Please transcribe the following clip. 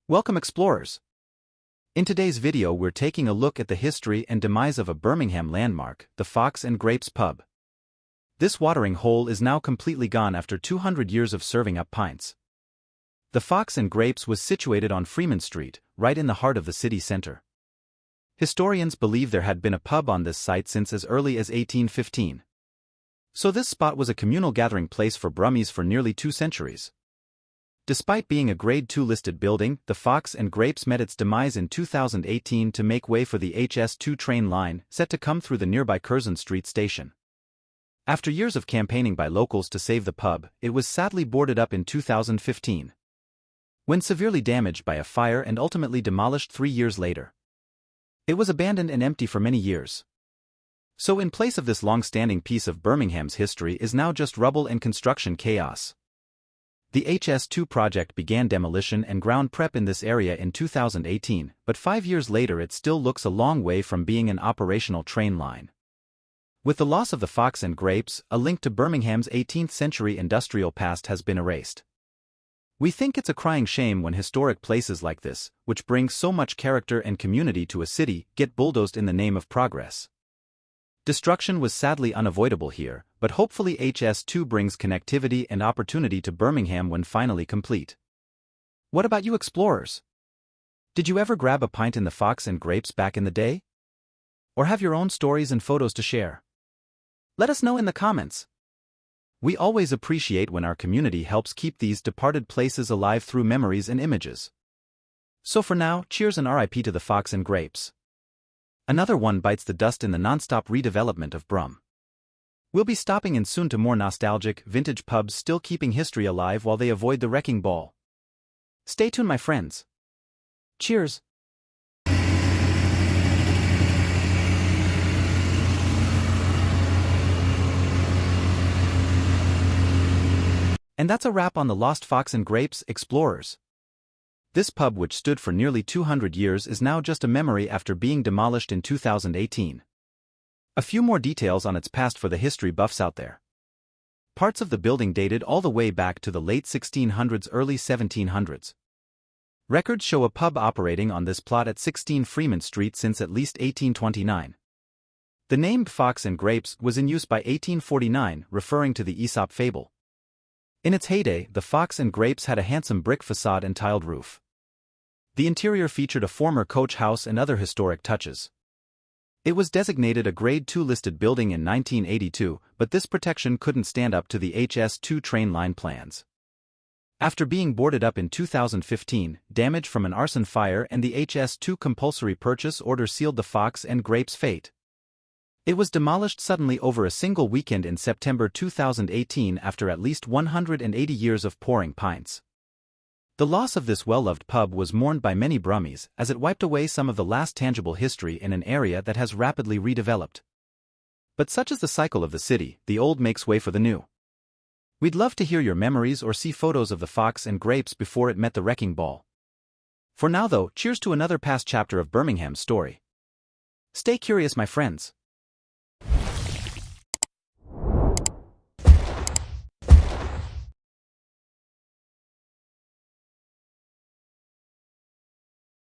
Welcome explorers! In today's video we're taking a look at the history and demise of a Birmingham landmark, the Fox and Grapes pub. This watering hole is now completely gone after 200 years of serving up pints. The Fox and Grapes was situated on Freeman Street, right in the heart of the city centre. Historians believe there had been a pub on this site since as early as 1815. So this spot was a communal gathering place for Brummies for nearly 2 centuries. Despite being a Grade 2 listed building, the Fox and Grapes met its demise in 2018 to make way for the HS2 train line set to come through the nearby Curzon Street station. After years of campaigning by locals to save the pub, it was sadly boarded up in 2015. When severely damaged by a fire and ultimately demolished 3 years later. It was abandoned and empty for many years. So in place of this long-standing piece of Birmingham's history is now just rubble and construction chaos. The HS2 project began demolition and ground prep in this area in 2018, but 5 years later it still looks a long way from being an operational train line. With the loss of the Fox and Grapes, a link to Birmingham's 18th century industrial past has been erased. We think it's a crying shame when historic places like this, which bring so much character and community to a city, get bulldozed in the name of progress. Destruction was sadly unavoidable here, but hopefully HS2 brings connectivity and opportunity to Birmingham when finally complete. What about you explorers? Did you ever grab a pint in the Fox and Grapes back in the day? Or have your own stories and photos to share? Let us know in the comments. We always appreciate when our community helps keep these departed places alive through memories and images. So for now, cheers and RIP to the Fox and Grapes. Another one bites the dust in the non-stop redevelopment of Brum. We'll be stopping in soon to more nostalgic, vintage pubs still keeping history alive while they avoid the wrecking ball. Stay tuned, my friends. Cheers. And that's a wrap on the Lost Fox and Grapes explorers. This pub, which stood for nearly 200 years, is now just a memory after being demolished in 2018. A few more details on its past for the history buffs out there. Parts of the building dated all the way back to the late 1600s, early 1700s. Records show a pub operating on this plot at 16 Freeman Street since at least 1829. The name Fox and Grapes was in use by 1849, referring to the Aesop fable. In its heyday, the Fox and Grapes had a handsome brick facade and tiled roof. The interior featured a former coach house and other historic touches. It was designated a Grade 2 listed building in 1982, but this protection couldn't stand up to the HS2 train line plans. After being boarded up in 2015, damage from an arson fire and the HS2 compulsory purchase order sealed the Fox and Grapes' fate. It was demolished suddenly over a single weekend in September 2018 after at least 180 years of pouring pints. The loss of this well-loved pub was mourned by many Brummies as it wiped away some of the last tangible history in an area that has rapidly redeveloped. But such is the cycle of the city, the old makes way for the new. We'd love to hear your memories or see photos of the Fox and Grapes before it met the wrecking ball. For now though, cheers to another past chapter of Birmingham's story. Stay curious, my friends.